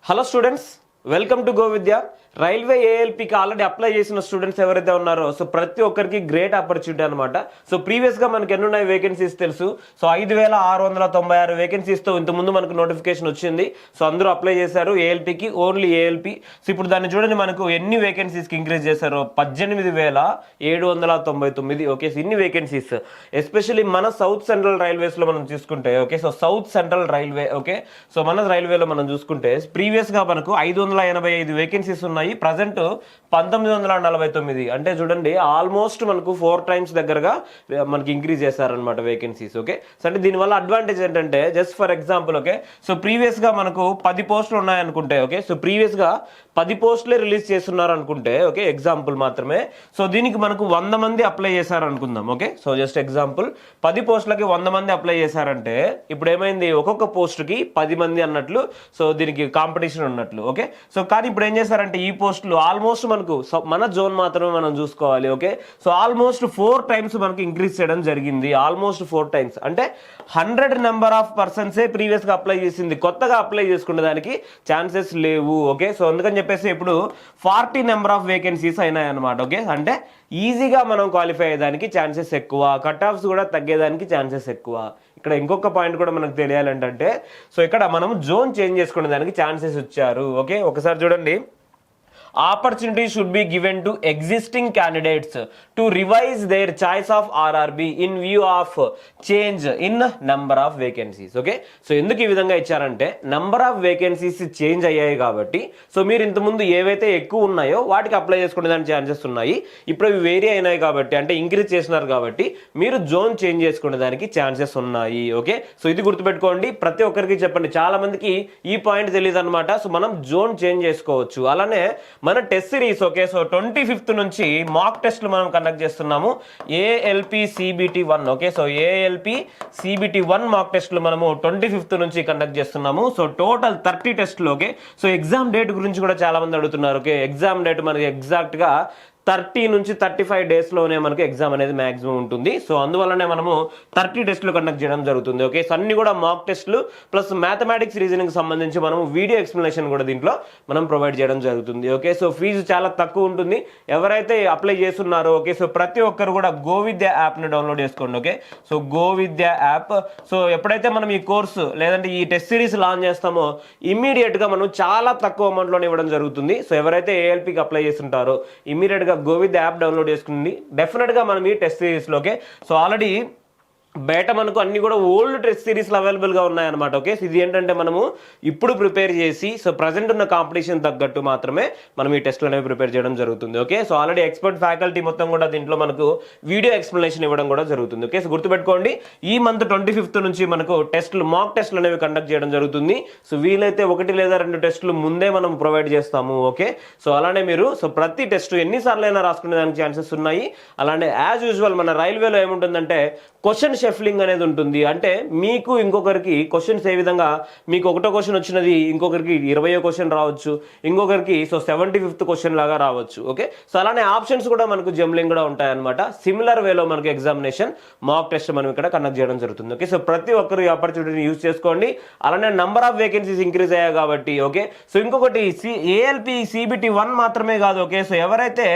Hello students, welcome to go Vidya. Railway ఏఎల్పికి already apply చేసిన students ఎవరైతే ఉన్నారో సో ప్రతి ఒక్కరికి గ్రేట్ ఆపర్చునిటీ అనమాట. సో ప్రీవియస్గా మనకి ఎన్ని ఉన్నాయి వేకెన్సీస్ తెలుసు. సో 5696 వేకెన్సీస్తో ఇంతకుముందు మనకు నోటిఫికేషన్ వచ్చింది. సో అందరూ అప్లై చేశారు ఏఎల్పికి, ఓన్లీ ఏఎల్పి. సో ఇప్పుడు దాన్ని చూడండి, మనకు ఎన్ని వేకెన్సీస్కి ఇంక్రీజ్ చేశారో 18,799. ఓకే, సో ఇన్ని వేకెన్సీస్ ఎస్పెషల్లీ మన సౌత్ సెంట్రల్ రైల్వేస్లో మనం చూసుకుంటే, okay, so south central railway, okay, so మన రైల్వేలో మనం చూసుకుంటే ప్రీవియస్గా మనకు 585 వేకెన్సీస్ ఉన్నాయి. ప్రజెంట్ 1949. అంటే చూడండి, ఆల్మోస్ట్ మనకు 4 times దగ్గరగా మనకి ఇంక్రీజ్ చేశారనమాట వేకెన్సీస్. ఓకే, సో అంటే దీనివల్ల అడ్వాంటేజ్ ఏంటంటే, just for example, okay, so ప్రీవియస్గా మనకు 10 పోస్టులు ఉన్నాయనుకుంటే, ఓకే, సో ప్రీవియస్గా 10 పోస్టులే రిలీజ్ చేస్తున్నారు అనుకుంటే, ఓకే, ఎగ్జాంపుల్ మాత్రమే. సో దీనికి మనకు 100 మంది అప్లై చేశారు అనుకుందాం. ఓకే, సో జస్ట్ ఎగ్జాంపుల్ 10 పోస్టులకి 100 మంది అప్లై చేశారంటే ఇప్పుడు ఏమైంది, ఒక్కొక్క పోస్టుకి 10 మంది అన్నట్లు. సో దీనికి కాంపిటీషన్ ఉన్నట్లు. ఓకే, సో కానీ ఇప్పుడు ఏం చేశారంటే ఈ పోస్టులు ఆల్మోస్ట్ మనకు మన జోన్ మాత్రమే మనం చూసుకోవాలి. ఓకే, సో ఆల్మోస్ట్ 4 times మనకి ఇంక్రీజ్ చేయడం జరిగింది. ఆల్మోస్ట్ 4 times అంటే 100 నెంబర్ ఆఫ్ పర్సన్సే ప్రీవియస్గా అప్లై చేసింది, కొత్తగా అప్లై చేసుకునే దానికి ఛాన్సెస్ లేవు. ఓకే, సో అందుకని చెప్పేసి ఇప్పుడు 40 నెంబర్ ఆఫ్ వేకెన్సీస్ అయినాయి అనమాట. ఓకే, అంటే ఈజీగా మనం క్వాలిఫై అయ్యేదానికి ఛాన్సెస్ ఎక్కువ, కట్ ఆఫ్స్ కూడా తగ్గేదానికి ఛాన్సెస్ ఎక్కువ. ఇక్కడ ఇంకొక పాయింట్ కూడా మనకు తెలియాలంటే, సో ఇక్కడ మనం జోన్ చేంజ్ చేసుకునే దానికి ఛాన్సెస్ ఇచ్చారు. ఓకే, ఒకసారి చూడండి, opportunity should be given to existing candidates to revise their choice of RRB in view of change in number of vacancies. Okay, so ఎందుకు ఈ విధంగా ఇచ్చారంటే, నంబర్ ఆఫ్ వేకెన్సీస్ చేంజ్ అయ్యాయి కాబట్టి, సో మీరు ఇంతకుముందు ఏవైతే ఎక్కువ ఉన్నాయో వాటికి అప్లై చేసుకునే దానికి ఛాన్సెస్ ఉన్నాయి. ఇప్పుడు అవి వేరీ అయినాయి కాబట్టి, అంటే ఇంక్రీజ్ చేసినారు కాబట్టి మీరు జోన్ చేంజ్ చేసుకునే దానికి ఛాన్సెస్ ఉన్నాయి. ఓకే, సో ఇది గుర్తుపెట్టుకోండి, ప్రతి ఒక్కరికి చెప్పండి. చాలా మందికి ఈ పాయింట్ తెలియదు అనమాట. సో మనం జోన్ చేంజ్ చేసుకోవచ్చు. అలానే మన test series, okay, so 25th నుంచి మాక్ టెస్ట్లు మనం కండక్ట్ చేస్తున్నాము. ALP CBT 1, okay, so ALP CBT 1 మాక్ టెస్ట్లు మనము 25th నుంచి కండక్ట్ చేస్తున్నాము. సో టోటల్ 30 టెస్ట్లు. ఓకే, సో ఎగ్జామ్ డేట్ గురించి కూడా చాలా మంది అడుగుతున్నారు. ఓకే, ఎగ్జామ్ డేట్ మనకి ఎగ్జాక్ట్గా 30 నుంచి 35 డేస్లోనే మనకు ఎగ్జామ్ అనేది మ్యాక్సిమం ఉంటుంది. సో అందువల్లనే మనము 30 టెస్టులు కండక్ట్ చేయడం జరుగుతుంది. ఓకే, సో అన్ని కూడా మాక్ టెస్టులు ప్లస్ మ్యాథమెటిక్స్ రీజనింగ్ సంబంధించి మనం వీడియో ఎక్స్ప్లెనేషన్ కూడా దీంట్లో మనం ప్రొవైడ్ చేయడం జరుగుతుంది. ఓకే, సో ఫీజు చాలా తక్కువ ఉంటుంది. ఎవరైతే అప్లై చేస్తున్నారో, ఓకే, సో ప్రతి ఒక్కరు కూడా గో విద్య యాప్ని డౌన్లోడ్ చేసుకోండి. ఓకే, సో గో విద్య యాప్. సో ఎప్పుడైతే మనం ఈ కోర్సు లేదంటే ఈ టెస్ట్ సిరీస్ లాంచ్ చేస్తామో ఇమ్మీడియట్గా మనం చాలా తక్కువ అమౌంట్లోనే ఇవ్వడం జరుగుతుంది. సో ఎవరైతే ఏఎల్పికి అప్లై చేస్తుంటారో ఇమ్మీడియట్గా గో విత్ యాప్ డౌన్లోడ్ చేసుకుంది. డెఫినెట్గా మనం ఈ టెస్ట్ సిరీస్లోకే సో ఆల్రెడీ బయట మనకు అన్ని కూడా ఓల్డ్ టెస్ట్ సిరీస్లు అవైలబుల్గా ఉన్నాయన్నమాట. ఓకే, ఇది ఏంటంటే మనము ఇప్పుడు ప్రిపేర్ చేసి సో ప్రజెంట్ ఉన్న కాంపిటీషన్ తగ్గట్టు మాత్రమే మనం ఈ టెస్ట్లు అనేవి ప్రిపేర్ చేయడం జరుగుతుంది. Okay, so already expert faculty మొత్తం కూడా దీంట్లో మనకు వీడియో ఎక్స్ప్లెనేషన్ ఇవ్వడం కూడా జరుగుతుంది. ఓకే, సో గుర్తుపెట్టుకోండి, ఈ మంత్ 25th నుంచి మనకు టెస్టులు మాక్ టెస్టులు అనేవి కండక్ట్ చేయడం జరుగుతుంది. సో వీలైతే 1 లేదా 2 టెస్టులు ముందే మనం ప్రొవైడ్ చేస్తాము. ఓకే, సో అలానే మీరు సో ప్రతి టెస్ట్ ఎన్నిసార్లు అయినా రాసుకునే దానికి ఛాన్సెస్ ఉన్నాయి. అలానే యాజ్ యూజువల్ మన రైల్వేలో ఏముంటుందంటే క్వశ్చన్ షఫ్లింగ్ అనేది ఉంటుంది. అంటే మీకు ఇంకొకరికి క్వశ్చన్స్ ఏ విధంగా, మీకు ఒకటో క్వశ్చన్ వచ్చినది ఇంకొకరికి 20వ క్వశ్చన్ రావచ్చు, ఇంకొకరికి సో 75th క్వశ్చన్ లాగా రావచ్చు. ఓకే, సో అలానే ఆప్షన్స్ కూడా మనకు జంబ్లింగ్ కూడా ఉంటాయన్నమాట. సిమిలర్ వేలో మనకు ఎగ్జామినేషన్ మాక్ టెస్ట్ మనం ఇక్కడ కండక్ట్ చేయడం జరుగుతుంది. ఓకే, సో ప్రతి ఒక్కరు ఈ ఆపర్చునిటీని యూజ్ చేసుకోండి. అలానే నంబర్ ఆఫ్ వేకెన్సీస్ ఇంక్రీజ్ అయ్యాయి కాబట్టి. ఓకే, సో ఇంకొకటి ఏఎల్పి సిబిటి 1 మాత్రమే కాదు. ఓకే, సో ఎవరైతే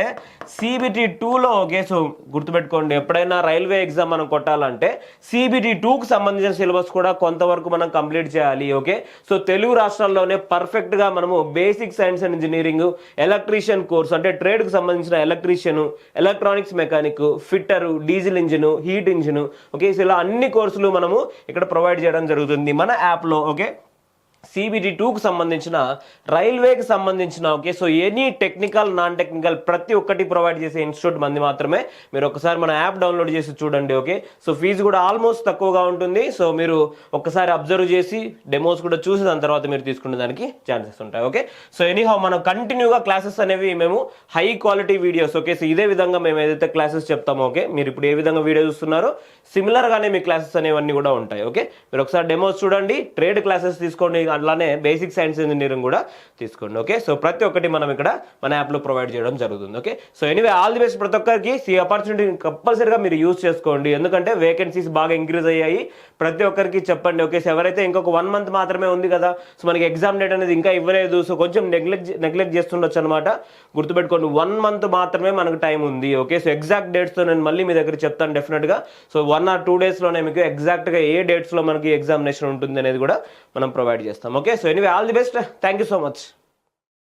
సిబిటి 2లో, ఓకే, సో గుర్తుపెట్టుకోండి, ఎప్పుడైనా రైల్వే ఎగ్జామ్ మనం కొట్టాలంటే సిబిటి 2కు సంబంధించిన సిలబస్ కూడా కొంతవరకు మనం కంప్లీట్ చేయాలి. ఓకే, సో తెలుగు రాష్ట్రాల్లోనే పర్ఫెక్ట్గా మనము basic science and engineering, electrician course అంటే ట్రేడ్కి సంబంధించిన electrician, electronics mechanic, fitter, diesel engine, heat engine, okay, so ఇలా అన్ని కోర్సులు మనము ఇక్కడ ప్రొవైడ్ చేయడం జరుగుతుంది మన యాప్లో. ఓకే, సిబిటి 2కు సంబంధించిన, రైల్వేకి సంబంధించిన, okay, so any technical non technical ప్రతి ఒక్కటి ప్రొవైడ్ చేసే ఇన్స్టిట్యూట్ మంది మాత్రమే. మీరు ఒకసారి మన యాప్ డౌన్లోడ్ చేసి చూడండి. ఓకే, సో ఫీజు కూడా ఆల్మోస్ట్ తక్కువగా ఉంటుంది. సో మీరు ఒక్కసారి అబ్జర్వ్ చేసి డెమోస్ కూడా చూసి దాని తర్వాత మీరు తీసుకునే దానికి ఛాన్సెస్ ఉంటాయి. ఓకే, సో ఎనీహౌ మనం కంటిన్యూగా క్లాసెస్ అనేవి మేము high quality videos, okay, so ఇదే విధంగా మేము ఏదైతే క్లాసెస్ చెప్తామో, ఓకే, మీరు ఇప్పుడు ఏ విధంగా వీడియో చూస్తున్నారో సిమిలర్గానే మీ క్లాసెస్ అనేవన్నీ కూడా ఉంటాయి. ఓకే, మీరు ఒకసారి డెమోస్ చూడండి, ట్రేడ్ క్లాసెస్ తీసుకోండి, అలానే బేసిక్ సైన్స్ ఇంజనీరింగ్ కూడా తీసుకోండి. ఓకే, సో ప్రతి ఒక్కటి మనం ఇక్కడ మన యాప్లో ప్రొవైడ్ చేయడం జరుగుతుంది. Okay, so anyway all the best ప్రతి ఒక్కరికి. ఈ ఆపర్చునిటీ కంపల్సరీగా మీరు యూజ్ చేసుకోండి, ఎందుకంటే వేకెన్సీస్ బాగా ఇంక్రీజ్ అయ్యాయి. ప్రతి ఒక్కరికి చెప్పండి. ఓకే, సో ఎవరైతే ఇంకొక 1 month మాత్రమే ఉంది కదా, సో మనకి ఎగ్జామ్ డేట్ అనేది ఇంకా ఇవ్వలేదు, సో కొంచెం నెగ్లెక్ట్ చేస్తుండొచ్చు అనమాట. గుర్తుపెట్టుకోండి, 1 month మాత్రమే మనకు టైం ఉంది. ఓకే, సో ఎగ్జాక్ట్ డేట్స్తో నేను మళ్ళీ మీ దగ్గర చెప్తాను డెఫినెట్గా. సో 1 or 2 daysలోనే మీకు ఎగ్జాక్ట్గా ఏ డేట్స్లో మనకి ఎగ్జామినేషన్ ఉంటుంది అనేది కూడా మనం ప్రొవైడ్ చేస్తాం. Okay, so anyway all the best. Thank you so much.